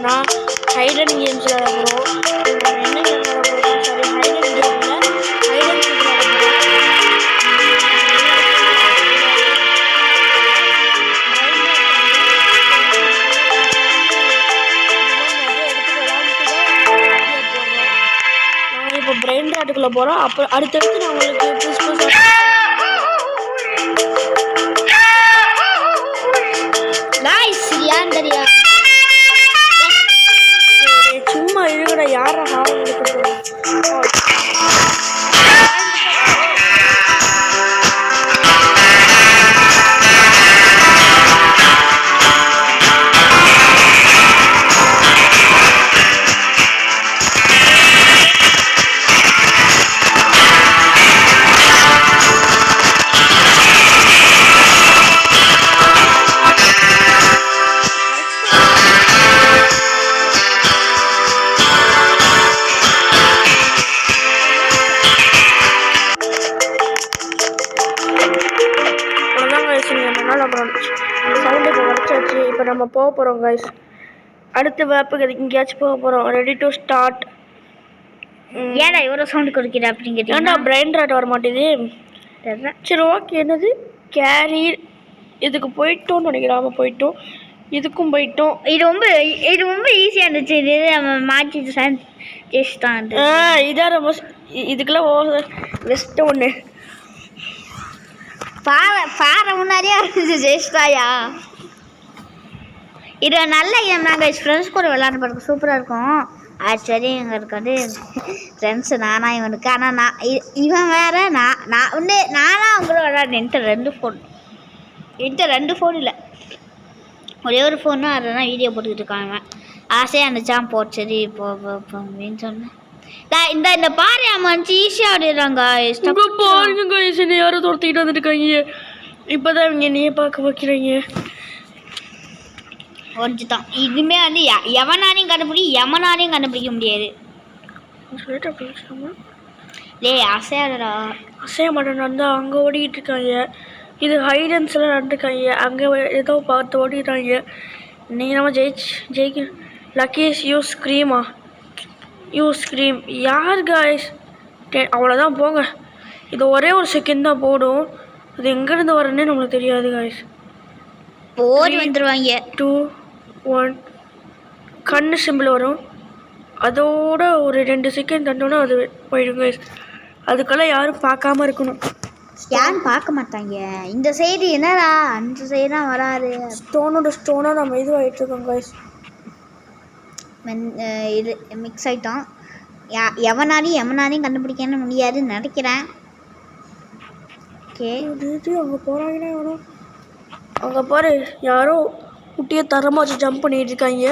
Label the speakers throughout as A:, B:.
A: நான் Hayden games விளையாட போகிறோம். என்ன கேம் விளையாட போகிறோம்? சாரி, ஹைடன் கேமில் ஹைடன் விளையாட போகிறோம். நான் இப்போ பிரெயின் ராட்டுக்குள்ளே போகிறோம். அப்புறம் அடுத்தடுத்து நான் உங்களுக்கு புதுசு சும்மா இருக்கிற யார ஹாவம் எடுக்க சவுண்டு இப்போ வரைச்சாச்சு. இப்போ நம்ம போக போகிறோம் கைஸ். அடுத்த வேப்புக்கு எங்கேயாச்சும் போக போகிறோம். Ready to start.
B: ஏடா இவ்வளோ சவுண்டு கொடுக்குற அப்படிங்கிறது?
A: ஏன்டா பிரெயின் ராட் வர மாட்டேது? சரி ஓகே. என்னது கேரியர்? இதுக்கு போயிட்டோம்னு நினைக்கிறாம போயிட்டோம். இதுக்கும் போயிட்டோம்.
B: இது ரொம்ப ஈஸியாக இருந்துச்சு. இது நம்ம மாற்றி ஜெஸ்டான்.
A: இதான் ரொம்ப இதுக்கெல்லாம் பெஸ்ட்டு ஒன்று.
B: பாறை முன்னாடியே இருந்துச்சு ஜெஸ்டாயா. இது நல்ல கேம் தான் கைஸ். ஃப்ரெண்ட்ஸ் கூட விளையாட போகிறதுக்கு சூப்பராக இருக்கும். ஆக்சுவலி எங்களுக்கு வந்து ஃப்ரெண்ட்ஸு நானா இவனுக்கு. ஆனால் நான் இவன் வேறு நான் நானாக அவங்கள விளையாடுறேன். என்கிட்ட ரெண்டு ஃபோன் இல்லை, ஒரே ஒரு ஃபோனு. அதெல்லாம் வீடியோ போட்டுக்கிட்டு இருக்கான் இவன். ஆசையாக இருந்துச்சான். சரி இப்போ அப்படின்னு சொன்னேன். இந்த பாறை அம்மாச்சு ஈஸியாக ஆடிடுறாங்க.
A: பாருங்க கைஸ், என்ன யாரும் துரத்திக்கிட்டு வந்துருக்காங்க. இப்போதான் இவங்க என்னையே பார்க்க வைக்கிறாங்க.
B: ஒன்றுதான் இதுவுமே வந்து எவனாலையும் கண்டுபிடிக்க முடியாது.
A: அசைய மாட்டேன் தான் அங்கே ஓடிக்கிட்டு இருக்காங்க. இது ஹைடன்ஸ்லாம் நடந்துருக்காங்க. அங்கே ஏதோ பார்த்து ஓடிடுறாங்க. நீங்கள் நம்ம ஜெயிக்க லக்கீஸ் யூஸ் ஸ்க்ரீமா ஸ்க்ரீம் யார் காய்ஸ்? அவ்வளோதான் போங்க. இது ஒரே ஒரு செகண்ட் தான் போடும். அது எங்கேருந்து வரேன்னே நம்மளுக்கு தெரியாது காய்ஸ்.
B: ஓடி வந்துடுவாங்க.
A: 2 1 கண்ணு சிம்பிள் வரும். அதோட ஒரு 2 செகண்ட் தண்டோன்னா அது போயிடும் காய்ஸ். அதுக்கெல்லாம் யாரும் பார்க்காம இருக்கணும்.
B: யாரும் பார்க்க மாட்டாங்க. இந்த சைடு என்னடா அந்த சைடு வராது.
A: ஸ்டோனாக நம்ம இதுவாகிட்டு இருக்கோம் காய்ஸ்.
B: இது மிக்ஸ் ஆகிட்டோம். எவனாலையும் கண்டுபிடிக்க முடியாதுன்னு நினைக்கிறேன். ஓகே,
A: அங்கே போகிறாங்கன்னா வரும். அங்கே பாரு, யாரோ குட்டியை தரமாக வச்சு ஜம்ப் பண்ணிட்டு இருக்காங்க.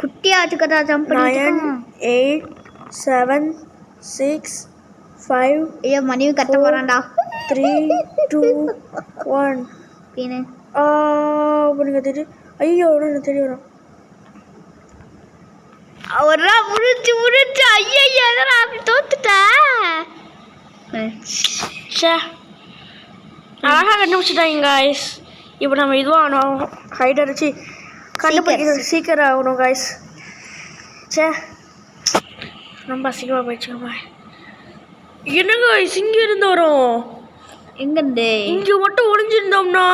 B: குட்டியாச்சுக்கடா ஜம்ப் பண்ணி
A: 9 8 7 6 5.
B: ஐயோ மனைவி கத்த போகிறான்டா.
A: 3 2 1
B: பீனு
A: அப்படிங்க தெரியும். ஐயோ தெரிய வரும்.
B: அவரா முடிச்சு ஐயா எதனா அப்படி தோத்துட்டா.
A: அழகாக கண்டுபிடிச்சிட்டாங்க காய்ஸ். இப்போ நம்ம இதுவாக ஆகணும். ஹைட் அடிச்சு கண்டுபிடிக்கிறது சீக்கிரம் ஆகணும் காய்ஸ். ரொம்ப சீக்கிரமாக போயிடுச்சுங்கம்மா. என்ன காய்ஸ் இங்கே இருந்து வரும்?
B: எங்கேருந்து?
A: இங்கே மட்டும் ஒளிஞ்சிருந்தோம்னா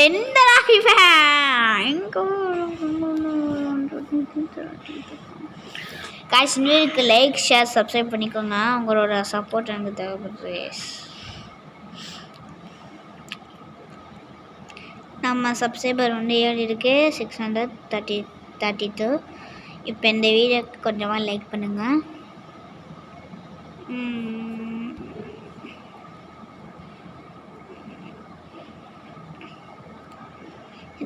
B: எந்த காய்ஸ் வீடியோக்கு லைக் ஷேர் சப்ஸ்கிரைப் பண்ணிக்கோங்க. உங்களோட சப்போர்ட் எனக்கு தேவைப்படுது. நம்ம சப்ஸ்கிரைபர் வந்து 7 இருக்குது, 632. இப்போ இந்த வீடியோக்கு கொஞ்சமாக லைக் பண்ணுங்கள்.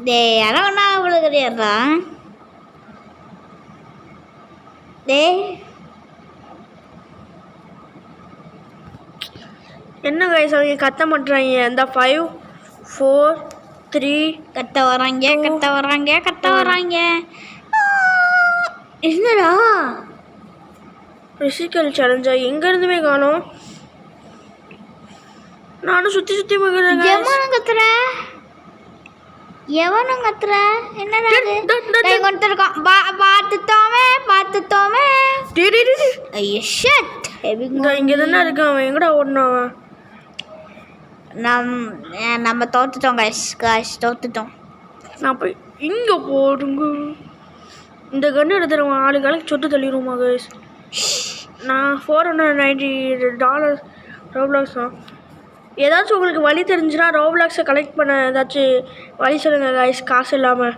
B: டே யாரோ ஒன்றா அவ்வளோ கிடையாதுடா. டே
A: என்ன கைஸ் அவங்க கத்த மாட்டுறாங்க. இந்த 5 4 3
B: கத்த வராங்க. என்னடா
A: பிசிக்கல் சேலஞ்சா? எங்க இருந்துமே காணோம். நானும் சுத்தி பார்க்குறேன்.
B: கத்துற எவனும் கத்துற என்னடா இது டேய் கொண்டுருக்கான் பார்த்துட்டோமே ஐயோ ஷட்
A: இங்க தானே இருக்கான் அவன் எங்கடா ஓடுனான்
B: நம்ம தோத்துட்டோம் guys தோத்துட்டோம்
A: நான் போய் இங்கே போடுங்க இந்த கன்று எடுத்துருவான் ஆளுக்கு சொட்டு தள்ளிடுவோமா கைஸ் நான் $490 ரோப்ளாக்ஸ் தான் ஏதாச்சும் உங்களுக்கு வழி தெரிஞ்சுன்னா ரோப்ளாக்ஸை கலெக்ட் பண்ண ஏதாச்சும் வழி சொல்லுங்கள் கைஸ் காசு இல்லாமல்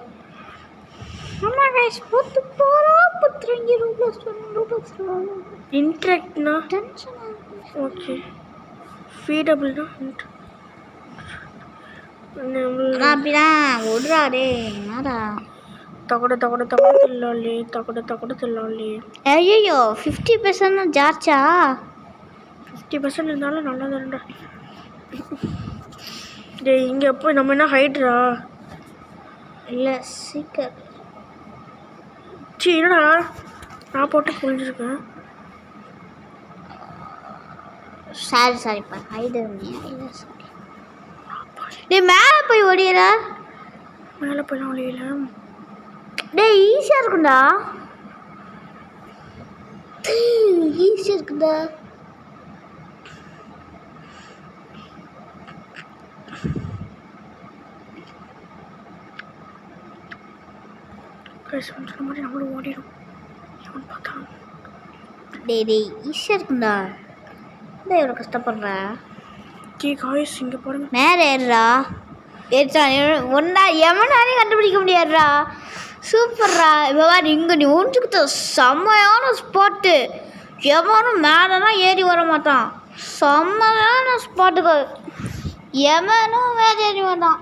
B: ஆமாம் கைஸ் புத்துறீங்க ரோப்ளாக்ஸ்
A: இன்ட்ராக்ட்னா ஓகே ஃபீடபிள்னா
B: அப்படிதான் விடுறாடே என்னடா
A: తొక్కడు తిల్లాలి
B: ஐயோ 50% ஜார்ச்சா
A: 50% இருந்தாலும் நல்லதாண்டா டேய் இங்கே எப்போ நம்ம என்ன ஹைட்ரா
B: இல்லை சீக்கிரம்
A: என்னடா நான் போட்டு புரிஞ்சிருக்கேன்
B: சாரிப்பா ஹைடு சாரி நீ மேலே போய் ஓடியடா
A: மேலே போய் ஒளியல
B: டேய் ஈஸியாக இருக்குண்டா ஈஸியாக இருக்குண்டா
A: மாதிரி நம்மளும் ஓடிடும் எவன் பார்த்தான்
B: டேய் ஈஸியாக இருக்குண்டா டேய் எவ்வளோ கஷ்டப்படுற
A: காய்ஸ் இங்கே பாருங்க
B: மேலே ஏறுறா ஒன்றா எவனாலையும் கண்டுபிடிக்க முடியாதுடா சூப்பர்ரா இப்போ இங்கே நீ ஒன்றுக்கிட்ட செம்மையான ஸ்பாட்டு எவனும் மேலெலாம் ஏறி வர மாட்டான் செம்மையான ஸ்பாட்டுக்கு எவனும் மேலே ஏறி மாட்டான்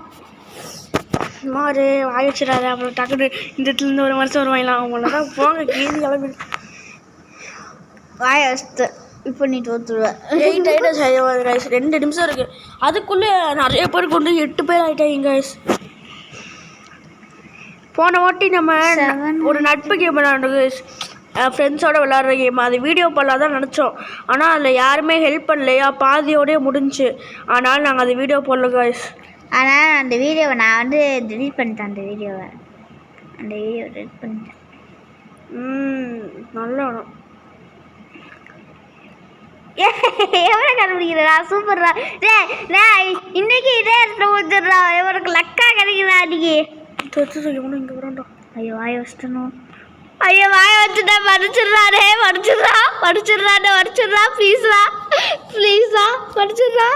A: மாறு வாயிச்சிடாத அப்புறம் டக்குனு இந்த இடத்துலேருந்து ஒரு வருஷம் வருவாங்களாம் அவங்கள தான் போங்க கீழே கிளம்பி
B: வாய வச்சு இப்போ நீ தோற்றுருவேன்
A: 2 நிமிஷம் இருக்குது அதுக்குள்ளே நிறைய பேர் கொண்டு 8 பேர் ஆகிட்டாங்க கைஸ் போன வாட்டி நம்ம ஒரு நட்பு கேம் விளாண்டோம் கைஸ் ஃப்ரெண்ட்ஸோடு விளாட்ற கேம் அது வீடியோ பண்ணலாம் தான் நினச்சோம் ஆனால் அதில் யாருமே ஹெல்ப் பண்ணலையா பாதியோடய முடிஞ்சு ஆனால் நாங்கள் அது வீடியோ போடல கைஸ்
B: ஆனால் அந்த வீடியோவை நான் வந்து டெலீட் பண்ணிட்டேன் அந்த வீடியோ டெலீட் பண்ணிட்டேன்
A: நல்லா வேணும்
B: எவ்வளோ கண்டுபிடிக்கிறா சூப்பர்ரா இன்னைக்கு இதே இடத்துல ஊத்துடுறா இவருக்கு லக்கா கிடைக்கிறா அன்னைக்கு
A: எவனும் இங்கே வரான்டா
B: ஐயோ வாய வச்சுட்டணும் ஐயோ வாய வச்சுட்டா படிச்சிடுறா ப்ளீஸ்ரா படிச்சிடுறா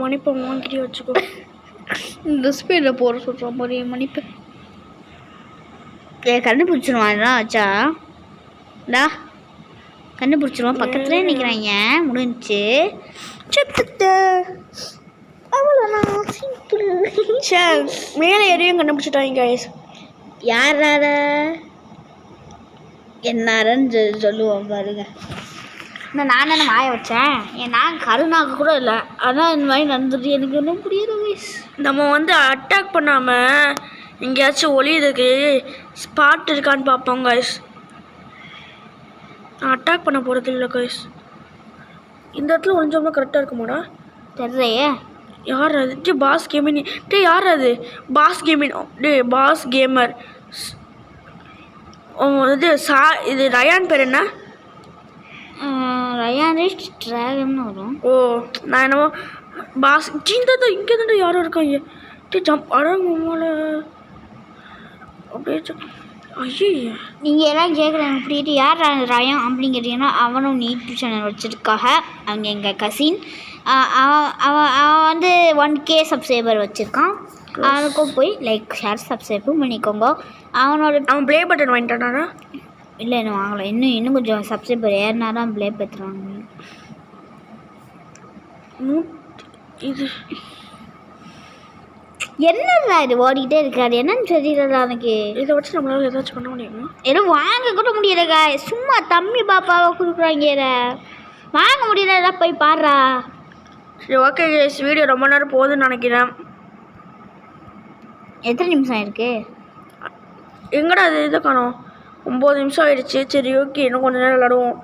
A: மன்னிப்பை வாங்கிட்டே வச்சுக்கோ
B: இந்த ஸ்பீடில் போகிற சொல்கிற மாதிரி மன்னிப்பு கண்டுபிடிச்சிருவான் ஆச்சா டா கண்டுபிடிச்சிருவான் பக்கத்துலேயே நிற்கிறாங்க முடிஞ்சிச்சு
A: மேலே ஏறியும் கண்டுபிடிச்சிட்டாங்க கைஸ்
B: யாரால என்னாரன்னு சொல்லுவோம் பாருங்க நான் என்ன மாய வச்சேன் நான் கருணாக்கு கூட இல்லை ஆனால் இந்த மாதிரி நடந்துட்டு எனக்கு ஒன்றும் புரியுது கைஸ்
A: நம்ம வந்து அட்டாக் பண்ணாமல் எங்கேயாச்சும் ஒளியுதுக்கு ஸ்பாட் இருக்கான்னு பார்ப்போம் கைஸ் அட்டாக் பண்ண போகிறது இல்லை கைஸ் இந்த இடத்துல ஒளிஞ்சோம்னா கரெக்டாக இருக்குமாடா
B: தெரியலையே
A: யார் அது பாஸ் கேமிங் யார் அது பாஸ் கேமிங் பாஸ் கேமர் இது ரயான் பேர் என்ன
B: ரயான் ட்ராகன் வரும்
A: ஓ நான் என்னவோ பாஸ் சிந்தா இங்கே தான் யாரும் இருக்காங்க ஜம்ப் அடங்குமால அப்படியே ஐயோ
B: நீங்கள் எல்லாம் கேட்குறாங்க அப்படின்ட்டு யார் ரயான் அப்படின்னு கேட்டிங்கன்னா அவனும் யூடியூப் சேனல் வச்சுருக்காக அவங்க எங்கள் கசின் அவன் வந்து 1K சப்ஸ்கிரைபர் வச்சுருக்கான் அவனுக்கும் போய் லைக் ஷேர் சப்ஸ்கிரைபும் பண்ணிக்கோங்க
A: அவன் ப்ளே பட்டன் வாங்கிட்டானா
B: இல்லை இன்னும் வாங்கலை இன்னும் கொஞ்சம் சப்ஸ்கிரைபர் ஏறினா தான் ப்ளே பட்டன் வாங்குவேன்
A: இது
B: என்னடா இது ஓடிக்கிட்டே இருக்காது என்னன்னு தெரியல எனக்கு
A: இதை வச்சு நம்மளால ஏதாச்சும் பண்ண முடியுமா
B: எதுவும் வாங்க கூட முடியலக்கா சும்மா தம்பி பாப்பாவை கொடுக்குறாங்க வாங்க முடியல போய் பாடுறா
A: சரி ஓகே கேஸ் வீடியோ ரொம்ப நேரம் போகுதுன்னு நினைக்கிறேன்
B: எத்தனை நிமிஷம் ஆயிருக்கு
A: எங்கடா அது இதை காணோம் 9 நிமிஷம் ஆயிடுச்சு சரி ஓகே இன்னும் கொஞ்சம் நேரம் விளாடுவோம்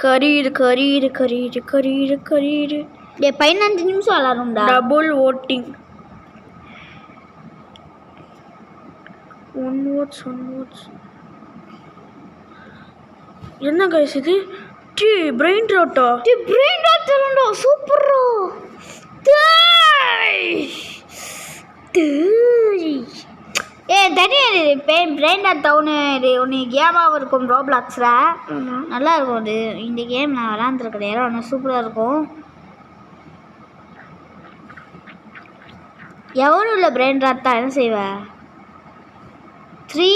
A: கரீரு
B: 15 நிமிஷம் விளாடும்டா
A: டபுள் ஓட்டிங் ஒன் வேர்ட்ஸ் என்ன கைஸ் இது டி பிரெயின் ராட்டா
B: பிரெயின் ராட்டா சூப்பரா தனியாக பிரெயின் ராட்டா ஒன்று கேமாகவும் இருக்கும் ரோப்ளாக்ஸில் நல்லா இருக்கும் அது. இந்த கேம் நான் விளாண்டுருக்கிறேன் யாரும் ஒன்று சூப்பராக இருக்கும். எவனும் இல்லை பிரெயின் ராட்டா என்ன செய்வேன் 3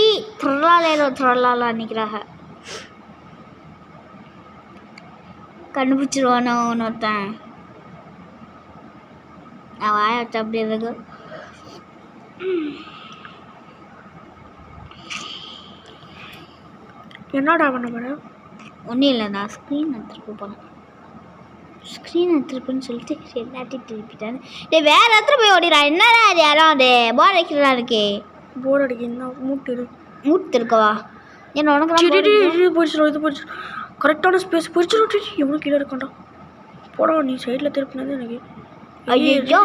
B: த்ரலாலா நிற்கிறாங்க. கண்டுபிடிச்சிருவானோ ஒருத்தன். நான் வாய வச்ச அப்படி இருக்கு.
A: என்னடா பண்ண போகிறேன்?
B: ஒன்றும் இல்லை, நான் ஸ்க்ரீன் எடுத்துருப்பேன்னு சொல்லிட்டு எல்லாத்தையும் திருப்பிட்டேன். வேறு இடத்துல போய் ஓடிடா. என்னடா அது யாரும் அது போர் அடிக்கிறதா இருக்கே.
A: போர் அடிக்க மூட்டு
B: இருக்கவா என்ன உனக்கு
A: போயிடுச்சிடும். இது போயிடுச்சு கரெக்டான ஸ்பேஸ் போயிடுச்சிடும். எவ்வளோ கீழே இருக்காண்டா போடா. நீ சைடில் திருப்பினது எனக்கு.
B: ஐயோ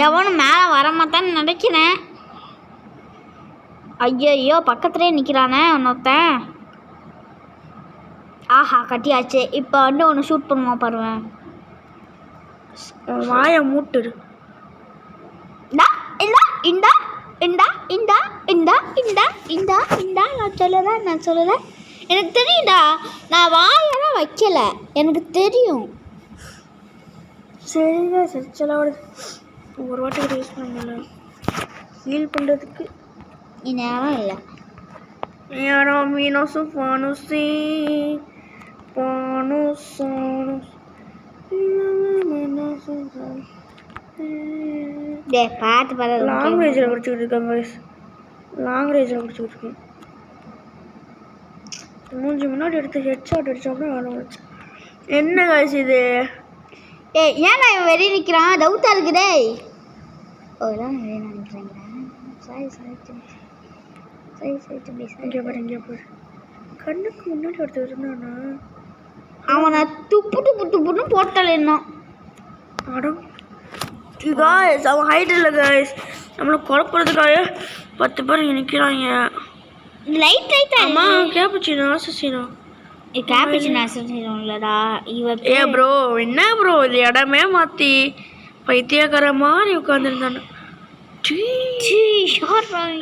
B: எவனும் மேலே வரமாட்டான்னு நினைக்கிறேன். ஐயோ பக்கத்துலேயே நிற்கிறானே ஒன்றொருத்தன். ஆஹா கட்டியாச்சு. இப்போ வந்து ஒன்று ஷூட் பண்ணுமா பாருவேன்.
A: வாயை மூட்டுரு.
B: நான் சொல்லலை எனக்கு தெரியும்டா. நான் வாயெல்லாம் வைக்கல எனக்கு தெரியும்.
A: சரிங்க சரிச்சலாவோட ஒரு வாட்டி யூஸ் பண்ணல ஹீல் பண்ணுறதுக்கு
B: நேரம் இல்லை.
A: யாரும் மீனோசு பானுசி பானுசோனுஸ்
B: பார்த்து
A: லாங்குவேஜில் குடிச்சிக்கிட்டு இருக்காங்க. லாங்குவேஜில் குடிச்சிக்கிட்டு இருக்கேன். மூஞ்சி முன்னாடி எடுத்து ஹெட்ஷாட் அடிச்சோம்னா வேலை வச்சு. என்ன காய்ச்சி இது?
B: ஏன் நான் வெளியே நிற்கிறான் டவுட்டாக இருக்குதே. ஓ எல்லாம் வெளியே நினைக்கிறேங்கிறேன்.
A: இங்கே போய் கண்ணுக்கு முன்னாடி ஒருத்தர் இருந்தானா
B: அவனை துப்புன்னு போட்டால் என்ன
A: ஆடம். காய்ஸ் அவன் ஹைட் இல்லை காய்ஸ். நம்மளை குழப்பறதுக்காக 10 பேர் நிற்கிறாங்க.
B: லைட்
A: அம்மா கேப்புச்சினோ
B: இல்லடா இவ.
A: ப்ரோ என்ன ப்ரோ இது இடமே மாற்றி பைத்தியக்கார மாதிரி உட்காந்துருந்தானு.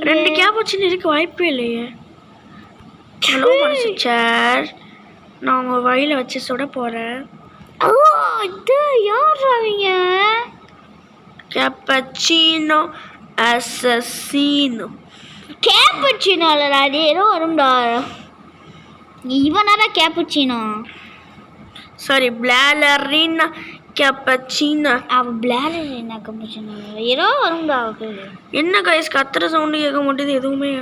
A: 2 கேப்புச்சின்னு இருக்க வாய்ப்பே இல்லையே. ஹலோ சார் நான் உங்கள் வழியில் வச்சு சுட போகிறேன்.
B: இது யார் அவங்க?
A: கேப்பச்சினோ அசசீனோ.
B: கேப்புச்சினோ இல்லடா ஏதோ வரும்டா. இவனாடா கேப்புச்சினோ.
A: Sorry ballerina cappuccino.
B: அவள் பிளாலரினா கேப்புச்சினோ ஏதோ வரும்டா அவளுக்கு. என்ன
A: கைஸ் கத்துற சவுண்டு கேட்க மாட்டேது எதுவுமே.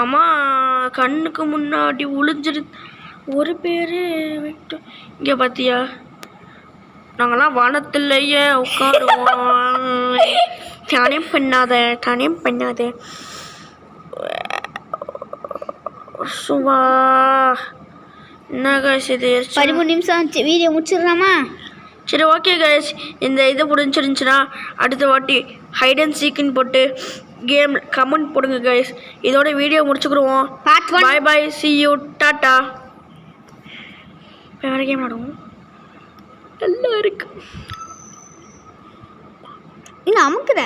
A: அம்மா கண்ணுக்கு முன்னாடி ஒளிஞ்சிரு ஒரு பேர் விட்டு. இங்கே பார்த்தியா நாங்கள்லாம் வானத்திலேயே உட்காருவோம். தானே பண்ணாத சுவா. என்ன கைஸ் இது
B: 13 நிமிஷம் ஆச்சு. வீடியோ முடிச்சிடலாமா?
A: சரி ஓகே கைஸ். இந்த இது பிடிச்சிருந்துச்சுன்னா அடுத்த வாட்டி ஹைட் அண்ட் சீக்குன்னு போட்டு கேம் கமெண்ட் போடுங்க கைஸ். இதோட வீடியோ முடிச்சுக்கிடுவோம். பாய் பாய் சி யூ டாட்டா. வேறு கேம் ஆடுவோம். நல்லா இருக்கு.
B: இன்னும் அமுக்குற